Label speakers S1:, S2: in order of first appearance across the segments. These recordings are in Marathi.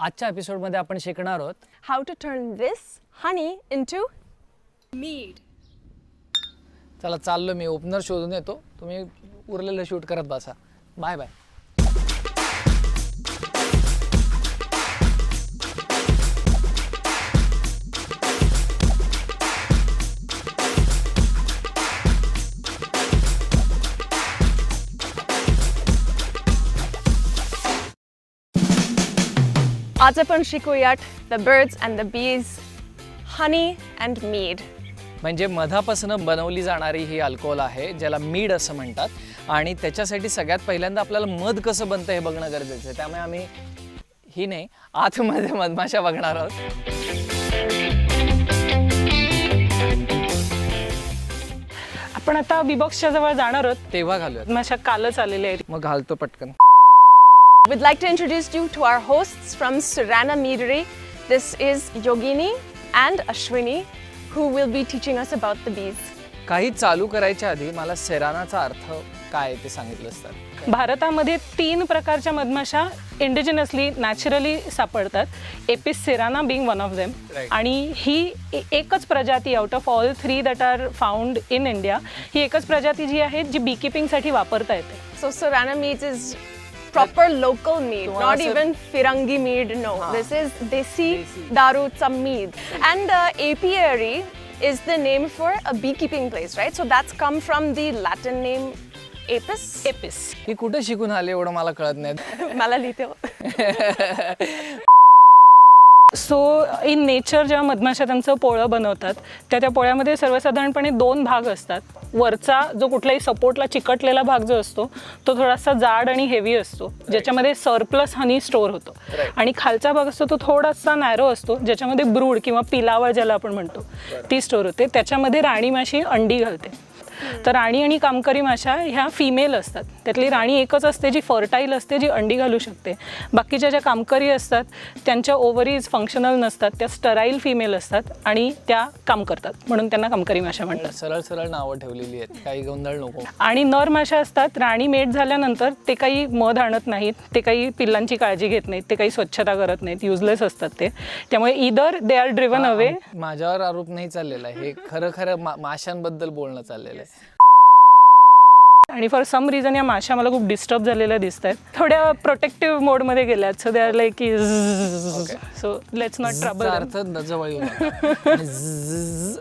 S1: आजच्या एपिसोडमध्ये आपण शिकणार आहोत
S2: how to turn this honey into mead.
S1: चला चाललो मी ओपनर शोधून येतो, तुम्ही उरलेलं शूट करत बसा. Bye bye.
S2: आज आपण शिकूयात the birds and the bees, honey and mead.
S1: म्हणजे मधापासून बनवली जाणारी ही अल्कोहोल आहे ज्याला मीड असं म्हणतात आणि त्याच्यासाठी सगळ्यात पहिल्यांदा आपल्याला मध कसं बनतं हे बघणं गरजेचं आहे. त्यामुळे आम्ही ही नाही आतमध्ये मधमाशा बघणार आहोत.
S3: आपण आता बीबॉक्सच्या जवळ जाणार आहोत.
S1: तेव्हा घालूयात.
S3: मधमाशा कालच आलेल्या आहेत.
S1: मग घालतो पटकन.
S2: We'd like to introduce you to our hosts from Surana Meadery. This is Yogini and Ashwini, who will be teaching us about the bees.
S1: काही चालू करायच्या आधी मला सेरानाचा अर्थ काय ते सांगितलं असतं.
S3: भारतामध्ये 3 प्रकारच्या मधमाशा इंडिजिनसली नॅचरली सापडतात. Apis cerana being one of them. आणि ही एकच प्रजाती out of all 3 that are found in India, ही एकच प्रजाती जी आहे जी बी किपिंगसाठी वापरता येते.
S2: So Surana mead is proper local mead, not even Firangi mead. No, this is Desi Darucha mead. And apiary is the name for a beekeeping place, right? So that's come from the Latin name apis.
S3: Apis.
S1: ही कुठे शिकून आले एवढं मला कळत नाही.
S2: मला लिहिते.
S3: सो इन नेचर जेव्हा मधमाशा त्यांचं पोळं बनवतात त्या पोळ्यामध्ये सर्वसाधारणपणे 2 भाग असतात. वरचा जो कुठलाही सपोर्टला चिकटलेला भाग जो असतो तो थोडासा जाड आणि हेवी असतो, ज्याच्यामध्ये सरप्लस हनी स्टोअर होतो. आणि खालचा भाग असतो तो थोडासा नॅरो असतो, ज्याच्यामध्ये ब्रूड किंवा पिलावळ ज्याला आपण म्हणतो ती स्टोअर होते. त्याच्यामध्ये राणी माशी अंडी घालते. तर राणी आणि कामकरी माशा ह्या फिमेल असतात. त्यातली राणी एकच असते जी फर्टाईल असते, जी अंडी घालू शकते. बाकीच्या ज्या कामकरी असतात त्यांच्या ओव्हरीज फंक्शनल नसतात, त्या स्टराईल फिमेल असतात आणि त्या काम करतात, म्हणून त्यांना कामकरी माशा म्हणतात.
S1: सरळ सरळ नावं ठेवलेली आहेत, काही गोंधळ नको.
S3: आणि नर माशा असतात, राणी मेट झाल्यानंतर ते काही मध आणत नाहीत, ते काही पिल्लांची काळजी घेत नाहीत, ते काही स्वच्छता करत नाहीत, युजलेस असतात ते. त्यामुळे इदर दे आर ड्रिव्हन अवे.
S1: माझ्यावर आरोप नाही चाललेला आहे, हे खरं खरं माशांबद्दल बोलणं चाललेलं आहे.
S3: आणि फॉर सम रिझन या माशा मला खूप डिस्टर्ब झालेल्या दिसत आहेत, थोड्या प्रोटेक्टिव्ह मोडमध्ये गेल्यात. सो दे आर लाईक की सो लेट्स नॉट ट्रबल.
S1: अर्थ जवळ येऊ नका.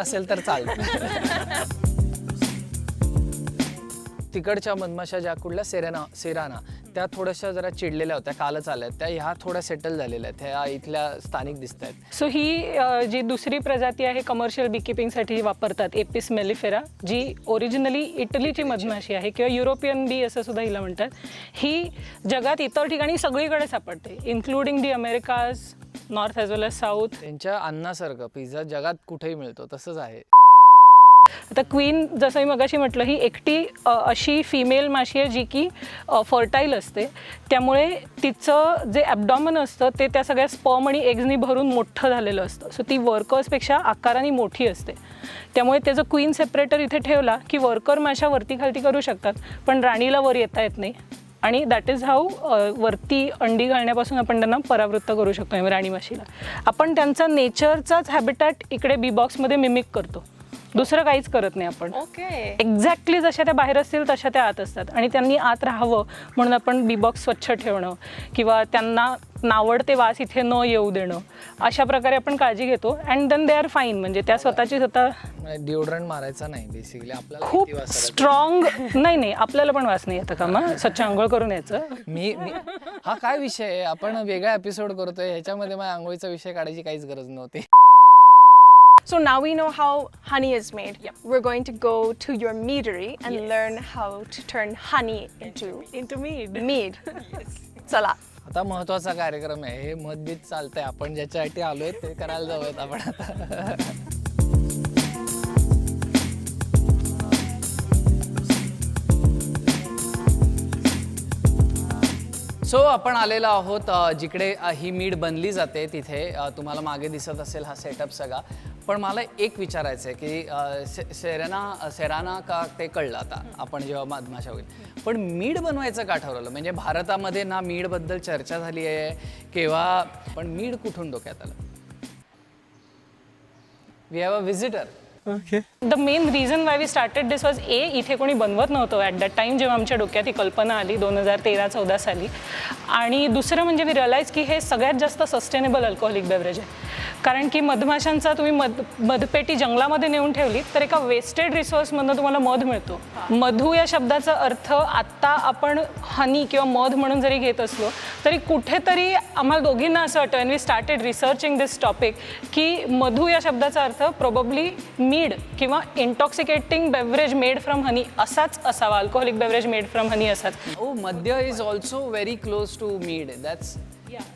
S1: असेल तर चालतं. तिकडच्या मधमाशा ज्या कुठल्या सेराना त्या थोड्याशा जरा चिडलेल्या होत्या, कालच आल्या. त्या ह्या थोड्या सेटल झालेल्या आहेत, ह्या इथल्या स्थानिक दिसत आहेत.
S3: सो ही जी दुसरी प्रजाती आहे कमर्शियल बीकीपिंगसाठी वापरतात, एपिस मेलिफेरा, जी ओरिजिनली इटलीची मधमाशी आहे किंवा युरोपियन बी असं सुद्धा हिला म्हणतात. ही जगात इतर ठिकाणी सगळीकडे सापडते, इन्क्लुडिंग दी अमेरिकाज, नॉर्थ ॲज वेल एज साऊथ.
S1: त्यांच्या अन्नासारखं पिझ्झा जगात कुठेही मिळतो तसंच आहे.
S3: आता क्वीन, जसं मी मगाशी म्हटलं, ही एकटी अशी फिमेल माशी आहे जी की फर्टाईल असते. त्यामुळे तिचं जे ॲब्डॉमन असतं ते त्या सगळ्या स्पर्म आणि एग्जनी भरून मोठं झालेलं असतं. सो ती वर्कर्सपेक्षा आकाराने मोठी असते. त्यामुळे त्याचं क्वीन सेपरेटर इथे ठेवला की वर्कर माशा वरती खालती करू शकतात, पण राणीला वर येता येत नाही. आणि दॅट इज हाऊ वरती अंडी घालण्यापासून आपण त्यांना परावृत्त करू शकतो. राणी माशीला आपण त्यांचा नेचरचाच हॅबिटॅट इकडे बी बॉक्समध्ये मिमिक करतो, दुसरं काहीच करत नाही आपण. एक्झॅक्टली जशा त्या बाहेर असतील तशा त्या आत असतात. आणि त्यांनी आत राहावं म्हणून आपण बी बॉक्स स्वच्छ ठेवणं किंवा त्यांना नावडते वास इथे न येऊ देणं, अशा प्रकारे आपण काळजी घेतो. And then they are fine. म्हणजे त्या स्वतःची स्वतः
S1: डिओड्रंट मारायचा नाही बेसिकली. आपल्याला
S3: खूप स्ट्रॉंग नाही आपल्याला पण वास नाही येतं का? मग स्वच्छ आंघोळ करून यायचं.
S1: मी हा काय विषय आहे, आपण वेगळा एपिसोड करतोय, ह्याच्यामध्ये माझ्या आंघोळीचा विषय काढायची काहीच गरज नव्हती.
S2: So now we know how honey is made. We're going to go to your meadery and learn how to turn honey into mead. चला.
S1: आता महत्वाचा कार्यक्रम आहे, हे मतभेद चालतंय. आपण ज्याच्यासाठी आलोय ते करायला जाऊयात आपण आता. सो आपण आलेलो आहोत जिकडे ही मीड बनली जाते तिथे तुम्हाला मागे दिसत असेल हा सेटअप सगळा. पण मला एक विचारायचं आहे की सेराना का ते कळलं आता आपण जेव्हा मधमाशा होईल, पण मीड बनवायचं का ठरवलं? म्हणजे भारतामध्ये ना मीडबद्दल चर्चा झाली आहे किंवा, पण मीड कुठून डोक्यात आलं? We have a visitor.
S3: The main reason why we started this was इथे कोणी बनवत नव्हतं ॲट दॅट टाईम जेव्हा आमच्या डोक्यात ही कल्पना आली 2013-14 साली. आणि दुसरं म्हणजे वी रिअलाइज की हे सगळ्यात जास्त सस्टेनेबल अल्कोहोलिक बेवरेज आहे. कारण की मधमाशांचा तुम्ही मधपेटी जंगलामध्ये नेऊन ठेवली तर एका वेस्टेड रिसोर्समधनं तुम्हाला मध मिळतो. मधू या शब्दाचा अर्थ आत्ता आपण हनी किंवा मध म्हणून जरी घेत असलो तरी कुठेतरी आम्हाला दोघींना असं वाटतं and we started researching this topic की मधू या शब्दाचा अर्थ प्रोबब्ली मीड किंवा intoxicating beverage made from honey असाच असावा. Alcoholic beverage made from honey असाच.
S1: ओ, मद्य is also very close to mead. That's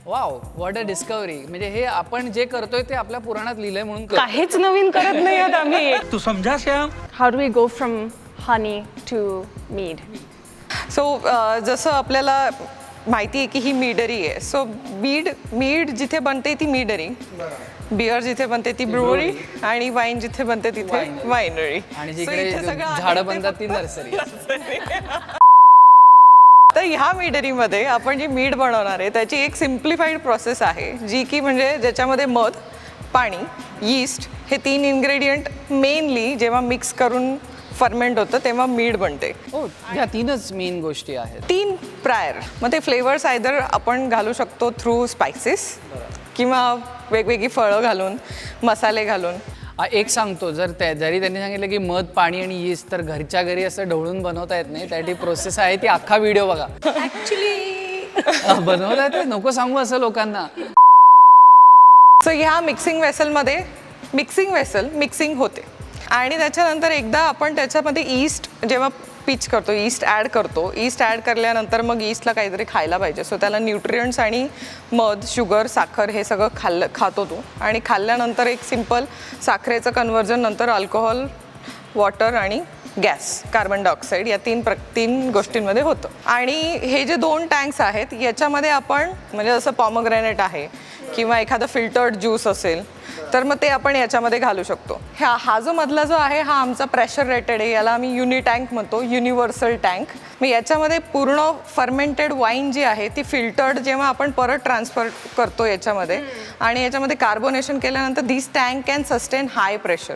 S1: wow, what a discovery. म्हणजे हे आपण जे करतोय ते आपल्या पुराणात लिहिलंय म्हणून
S3: काहीच नवीन करत नाही आहोत आम्ही.
S4: तू समझा Shyam?
S2: How do we go from honey to mead?
S5: So जसं आपल्याला माहिती आहे की ही मीडरी आहे. सो मीड जिथे बनते ती मीडरी, बियर जिथे बनते ती ब्रुवरी आणि वाईन जिथे बनते तिथे वाईनरी.
S1: आणि जिकडे झाडं बनतात ती नर्सरी.
S5: तर ह्या मीडरीमध्ये आपण जी मीड बनवणार आहे त्याची एक सिम्प्लिफाईड प्रोसेस आहे जी की म्हणजे ज्याच्यामध्ये मध, पाणी, यीस्ट हे 3 इन्ग्रेडियंट मेनली जेव्हा मिक्स करून फर्मेंट होतं तेव्हा मीड बनते.
S1: हो, ह्या 3च मेन गोष्टी आहेत.
S5: 3 प्रायर. मग ते फ्लेवर्स आयदर आपण घालू शकतो थ्रू स्पायसेस किंवा वेगवेगळी फळं घालून, मसाले घालून.
S1: एक सांगतो, जरी त्यांनी सांगितलं की मध, पाणी आणि यीस्ट, तर घरच्या घरी असं ढवळून बनवता येत नाही. त्याची प्रोसेस आहे ती अख्खा व्हिडिओ बघा. बनवता येते, नको सांगू असं लोकांना.
S5: सो ह्या मिक्सिंग वेसल मिक्सिंग होते आणि त्याच्यानंतर एकदा आपण त्याच्यामध्ये ईस्ट जेव्हा पिच करतो, ईस्ट ॲड केल्यानंतर मग ईस्टला काहीतरी खायला पाहिजे. सो त्याला न्यूट्रियंट्स आणि मध, शुगर, साखर हे सगळं खातो तो. आणि खाल्ल्यानंतर एक सिम्पल साखरेचं कन्व्हर्जन नंतर अल्कोहोल, वॉटर आणि गॅस, कार्बन डायऑक्साईड या 3 गोष्टींमध्ये होतं. आणि हे जे 2 टँक्स आहेत याच्यामध्ये आपण म्हणजे जसं पॉमोग्रॅनेट आहे किंवा एखादं फिल्टर्ड ज्यूस असेल तर मग ते आपण याच्यामध्ये घालू शकतो. हा जो मधला जो आहे हा आमचा प्रेशर रेटेड आहे. याला आम्ही युनि टँक म्हणतो, युनिव्हर्सल टँक. मग याच्यामध्ये पूर्ण फर्मेंटेड वाईन जी आहे ती फिल्टर्ड जेव्हा आपण परत ट्रान्सफर करतो याच्यामध्ये आणि याच्यामध्ये कार्बोनेशन केल्यानंतर this tank can sustain high pressure.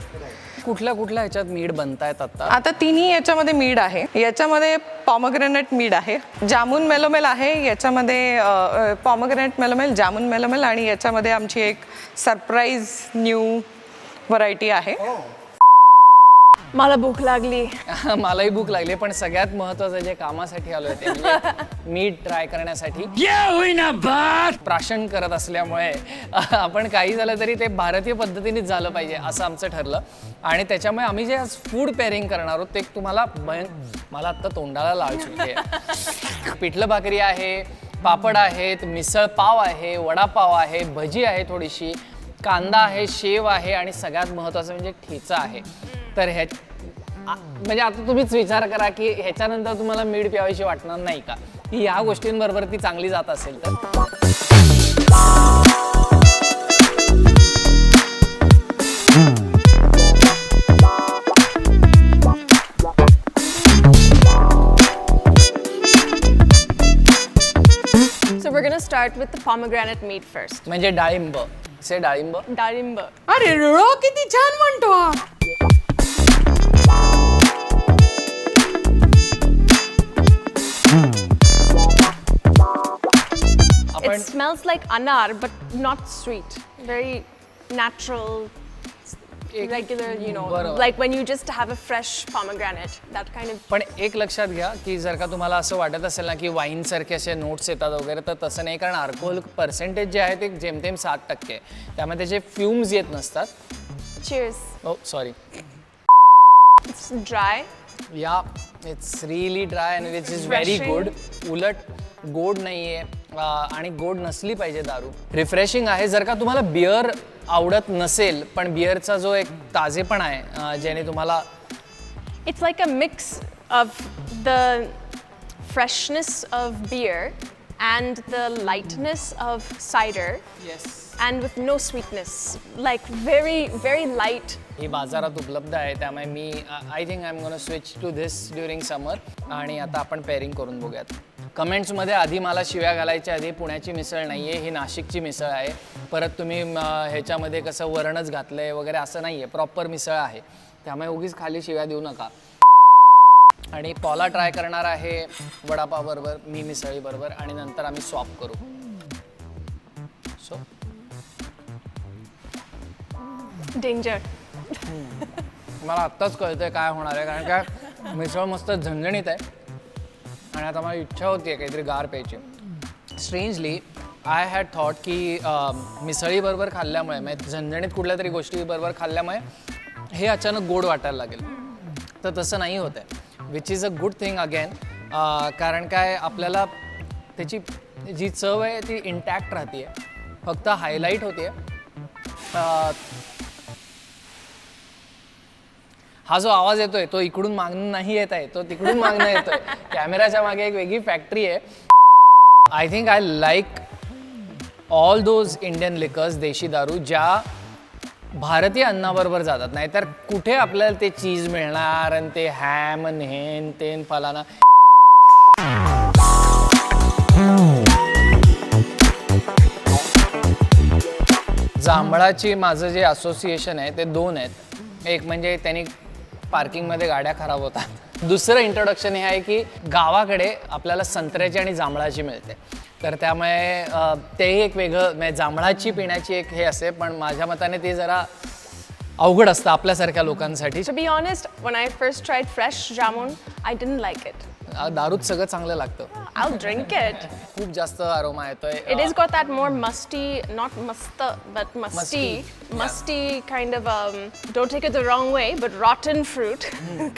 S1: कुठल्या ह्याच्यात मीड बनतायत आता?
S5: आता 3ही याच्यामध्ये मीड आहे. याच्यामध्ये पॉमोग्रॅनेट मीड आहे, जामुन मेलोमेल आहे, याच्यामध्ये पॉमोग्रॅनेट मेलोमेल, जामुन मेलोमेल आणि याच्यामध्ये आमची एक सरप्राईज न्यू व्हरायटी आहे.
S2: मला भूक लागली.
S1: मलाही भूक लागली, पण सगळ्यात महत्वाचं जे कामासाठी आलोय ते म्हणजे मीड ट्राय करण्यासाठी. प्राशन करत असल्यामुळे आपण काही झालं तरी ते भारतीय पद्धतीनेच झालं पाहिजे असं आमचं ठरलं. आणि त्याच्यामुळे आम्ही जे आज फूड पेअरिंग करणार आहोत ते तुम्हाला मला आत्ता तोंडाला लाळ सुटली आहे. पिठलं भाकरी आहे, पापड आहेत, मिसळ पाव आहे, वडापाव आहे, भजी आहे, थोडीशी कांदा आहे, शेव आहे आणि सगळ्यात महत्त्वाचं म्हणजे ठेचा आहे. तर म्हणजे आता तुम्हीच विचार करा की ह्याच्यानंतर तुम्हाला मीड प्यावीशी वाटणार नाही का, की ह्या गोष्टींबरोबर ती चांगली जात असेल तर.
S2: So we're gonna start with the pomegranate mead first.
S1: म्हणजे डाळिंब. डाळिंब.
S2: Darimba.
S5: अरे रो किती छान म्हणतो.
S2: It smells like anar, but not sweet. Very natural, regular,
S1: बरोबर.
S2: like when you just have a fresh pomegranate, that kind of.
S1: पण एक लक्षात घ्या की जर का तुम्हाला असं वाटत असेल ना की वाईन सारखे असे नोट्स येतात वगैरे, तर तसं नाही. कारण अल्कोहोल पर्सेंटेज जे आहे ते जेमतेम 7% त्यामुळे त्याचे फ्युम्स येत नसतात.
S2: Cheers.
S1: Oh sorry.
S2: It's dry.
S1: या it's really dry and which is very good. उलट गोड नाही आहे आणि गोड नसली पाहिजे दारू. रिफ्रेशिंग आहे. जर का तुम्हाला बियर आवडत नसेल पण बियरचा जो एक ताजेपण आहे ज्याने तुम्हाला.
S2: It's like a mix of the freshness of beer and the lightness of cider
S1: yes.
S2: and with no sweetness. Like very, very light.
S1: ही बाजारात उपलब्ध आहे त्यामुळे मी I think I am gonna switch to this during summer. आणि आता आपण पेअरिंग करून बघूयात. कमेंट्समध्ये आधी मला शिव्या घालायच्या आधी पुण्याची मिसळ नाही आहे, ही नाशिकची मिसळ आहे. परत तुम्ही ह्याच्यामध्ये कसं वरणच घातलं आहे वगैरे असं नाही आहे, प्रॉपर मिसळ आहे. त्यामुळे उगीच खाली शिव्या देऊ नका. आणि पॉला ट्राय करणार आहे वडापावबरोबर, मी मिसळीबरोबर, आणि नंतर आम्ही स्वॉप करू. So
S2: Danger.
S1: मला आत्ताच कळतंय काय होणार आहे, कारण काय मिसळ मस्त झणझणीत आहे आणि आता मला इच्छा होती आहे काहीतरी गार प्यायची. स्ट्रेंजली आय हॅड थॉट की मिसळीबरोबर खाल्ल्यामुळे म्हणजे झणझणीत कुठल्या तरी गोष्टीबरोबर खाल्ल्यामुळे हे अचानक गोड वाटायला लागेल, तर तसं नाही होत आहे, which is a good thing again. कारण काय आपल्याला त्याची जी चव आहे ती इंटॅक्ट राहते, फक्त हायलाईट होते. हा जो आवाज येतोय तो इकडून मागणं नाही येत आहे, तो तिकडून मागणं येतोय. कॅमेराच्या मागे एक वेगळी फॅक्टरी आहे. I think I like all those Indian liquors, देशी दारू, ज्या भारतीय अन्नाबरोबर जातात. नाहीतर कुठे आपल्याला ते चीज मिळणार आणि ते हॅम आणि हेन तेन फलाना. जांभळाची माझं जे असोसिएशन आहे ते दोन आहेत. एक म्हणजे त्यांनी पार्किंगमध्ये गाड्या खराब होतात. दुसरं इंट्रोडक्शन हे आहे की गावाकडे आपल्याला संत्र्याची आणि जांभळाची मिळते, तर त्यामुळे तेही एक वेगळं म्हणजे जांभळाची पिण्याची एक हे असते. पण माझ्या मताने ते जरा अवघड असतं आपल्यासारख्या लोकांसाठी.
S2: To be honest, when I first tried fresh jamun, I didn't like it.
S1: दारूत सगळं चांगलं लागतं.
S2: I'll drink it.
S1: खूप जास्त अरोमा येतोय.
S2: It has got that more musty, not musta, but musty kind of, don't take it the wrong way, but rotten fruit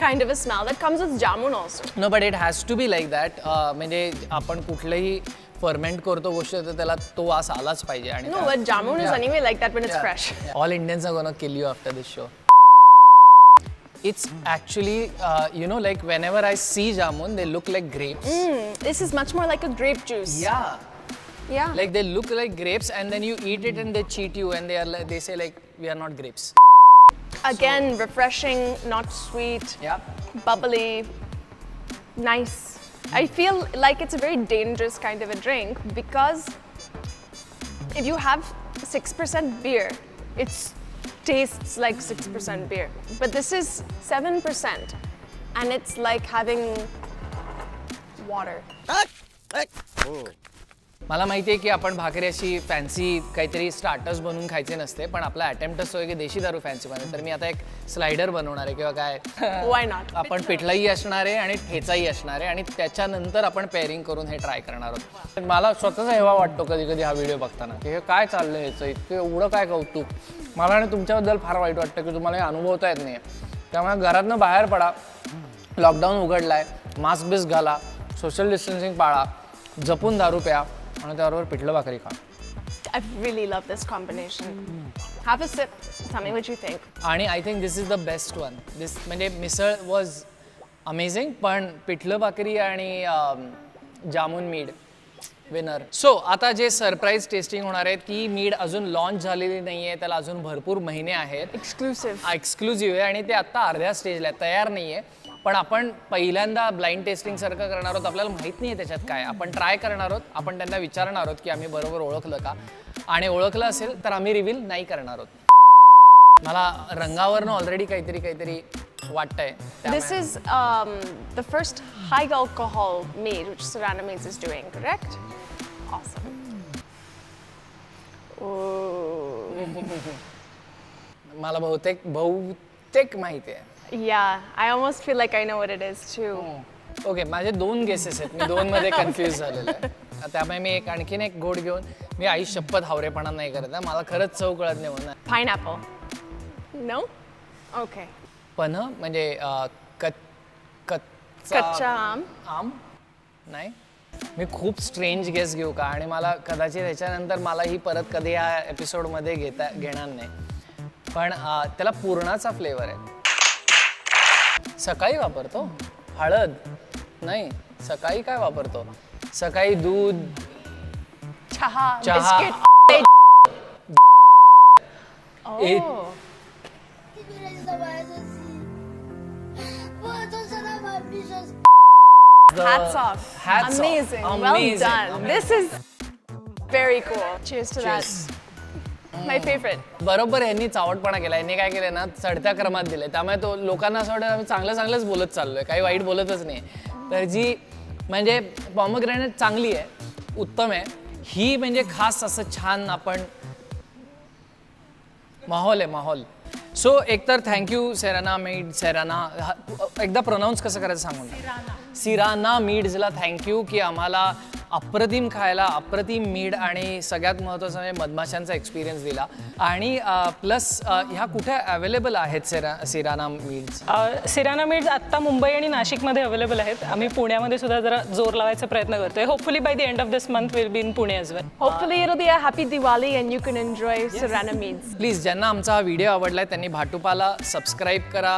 S2: kind of a smell that comes with jamun also.
S1: No but it has to be like that. म्हणजे आपण कुठलंही फर्मेंट करतो गोष्ट तर त्याला तो वास आलाच पाहिजे. आणि
S2: No, but jamun is anyway like that when it's fresh.
S1: All Indians are gonna kill you after this show. It's actually, you know, like whenever I see jamun, they look like grapes.
S2: This is much more like a grape juice.
S1: Yeah.
S2: Yeah.
S1: Like they look like grapes and then you eat it and they cheat you and they say like, we are not grapes.
S2: Again, refreshing, not sweet,
S1: Yeah.
S2: bubbly, nice. I feel like it's a very dangerous kind of a drink because if you have 6% beer, it tastes like 6% beer. But this is 7% and it's like having water.
S1: मला माहिती आहे की आपण भाकरी अशी फॅन्सी काहीतरी स्टार्टर्स बनवून खायचे नसते, पण आपला अटेम्प्ट असतो की देशी दारू फॅन्सी बनवते. तर मी आता एक स्लायडर बनवणार आहे किंवा काय.
S2: Why not?
S1: आपण पिठलाही असणार आहे आणि ठेचाही असणार आहे आणि त्याच्यानंतर आपण पेअरिंग करून हे ट्राय करणार आहोत. मला स्वतःचा हेवा वाटतो कधी कधी हा व्हिडिओ बघताना की हे काय चाललं ह्याचं इतकं एवढं काय कौतुक. मला आणि तुमच्याबद्दल फार वाईट वाटतं की तुम्हाला हे अनुभवता येत नाही. त्यामुळे घरातनं बाहेर पडा, लॉकडाऊन उघडला आहे, मास्क बिस्क घाला, सोशल डिस्टन्सिंग पाळा, जपून दारू प्या आणि त्याबरोबर पिठलं भाकरी खा.
S2: I really love this combination. Have a sip. Tell me what you think.
S1: आणि I think this is the best one. This म्हणजे मिसळ वॉज अमेझिंग, पण पिठलं भाकरी आणि जामून मीड विनर. सो आता जे सरप्राईज टेस्टिंग होणार आहे ती मीड अजून लॉन्च झालेली नाही आहे, त्याला अजून भरपूर महिने आहेत.
S2: Exclusive.
S1: एक्सक्लुझिव्ह आहे आणि ते आत्ता अर्ध्या स्टेजला आहे, तयार नाही आहे. पण आपण पहिल्यांदा ब्लाइंड टेस्टिंगसारखं करणार आहोत. आपल्याला माहीत नाही आहे त्याच्यात काय, आपण ट्राय करणार आहोत. आपण त्यांना विचारणार आहोत की आम्ही बरोबर ओळखलं का, आणि ओळखलं असेल तर आम्ही रिव्हील नाही करणार आहोत. मला रंगावरनं ऑलरेडी काहीतरी वाटतंय.
S2: This is the first high alcohol mead which Surana Meads is doing, correct? Awesome. Oh.
S1: मला बहुतेक माहिती आहे.
S2: Yeah, I almost feel like I know what it is too.
S1: Okay, माझे 2 गेसेस आहेत, मी 2 मध्ये कन्फ्यूज झालेलो आहे. त्यामुळे मी आणखीन एक घोट घेऊन, मी आई शपथ हावरेपणा नाही करत आहे, मला खरंच चव कळत नाही म्हणून.
S2: Pineapple. No? Okay.
S1: पण म्हणजे
S2: Kacha aam.
S1: आम नाही. मी खूप स्ट्रेंज गेस घेऊ का, आणि मला कदाचित ह्याच्यानंतर मला ही परत कधी या एपिसोडमध्ये घेणार नाही. पण त्याला पूर्णाचा फ्लेवर आहे. सकाळी वापरतो हळद नाही, सकाळी काय वापरतो, सकाळी दूध,
S2: Chaha,
S1: चहा.
S2: biscuit.
S1: Oh.
S4: Que beleza mais assim. Pô, eu tô sendo uma bicha.
S2: Hats off.
S1: Hats off.
S2: Amazing. Well
S1: Amazing.
S2: done. This is very cool. Cheers to
S1: Cheers.
S2: that. My favorite.
S1: बरोबर यांनी चावटपणा केला. यांनी काय केलं ना, चढत्या क्रमात दिले. त्यामुळे तो लोकांना असं वाटतं आम्ही चांगलंच बोलत चाललोय, काही वाईट बोलतच नाही. तर जी म्हणजे पॉमग्रॅनेट चांगली आहे, उत्तम आहे. ही म्हणजे खास असं छान आपण माहोल. सो एकतर थँक्यू सेराना मीड, एकदा प्रोनाऊन्स कसं करायचं सांगून. सिराना मीड्सला थँक्यू की आम्हाला अप्रतिम खायला, अप्रतिम मीड आणि सगळ्यात महत्त्वाचं म्हणजे मधमाशांचा एक्सपिरियन्स दिला. आणि प्लस ह्या कुठे अवेलेबल आहेत सिराना मीड्स?
S3: सिराना मीड्स आत्ता मुंबई आणि नाशिकमध्ये अवेलेबल आहेत. आम्ही पुण्यामध्ये सुद्धा जरा जोर लावायचा प्रयत्न करतोय. Hopefully by the end of this month will be in Pune as well.
S2: Hopefully it'll be a happy Diwali and you can enjoy Sirana meads.
S1: Please ज्यांना आमचा हा व्हिडिओ आवडलाय त्यांनी भाटुपाला सबस्क्राईब करा,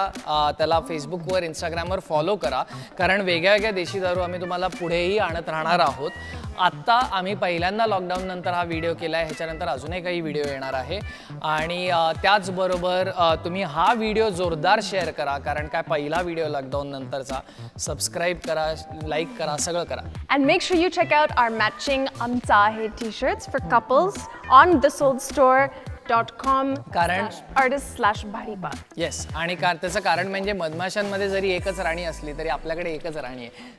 S1: त्याला फेसबुकवर, इंस्टाग्रामवर फॉलो करा, कारण वेगळ्या देशी दारू आम्ही तुम्हाला पुढेही आणत राहणार आहोत. आत्ता आम्ही पहिल्यांदा लॉकडाऊन नंतर हा व्हिडिओ केला आहे, ह्याच्यानंतर अजूनही काही व्हिडिओ येणार आहे. आणि त्याचबरोबर तुम्ही हा व्हिडिओ जोरदार शेअर करा, कारण काय पहिला व्हिडिओ लॉकडाऊन नंतरचा. सबस्क्राईब करा, लाईक करा, सगळं करा.
S2: And make sure you check out our matching Amta Hai t-shirts for couples on thesoldstore.com
S1: कारण
S2: artist/bharipa.
S1: येस, आणि त्याचं कारण म्हणजे मधमाशांमध्ये जरी एकच राणी असली तरी आपल्याकडे एकच राणी आहे.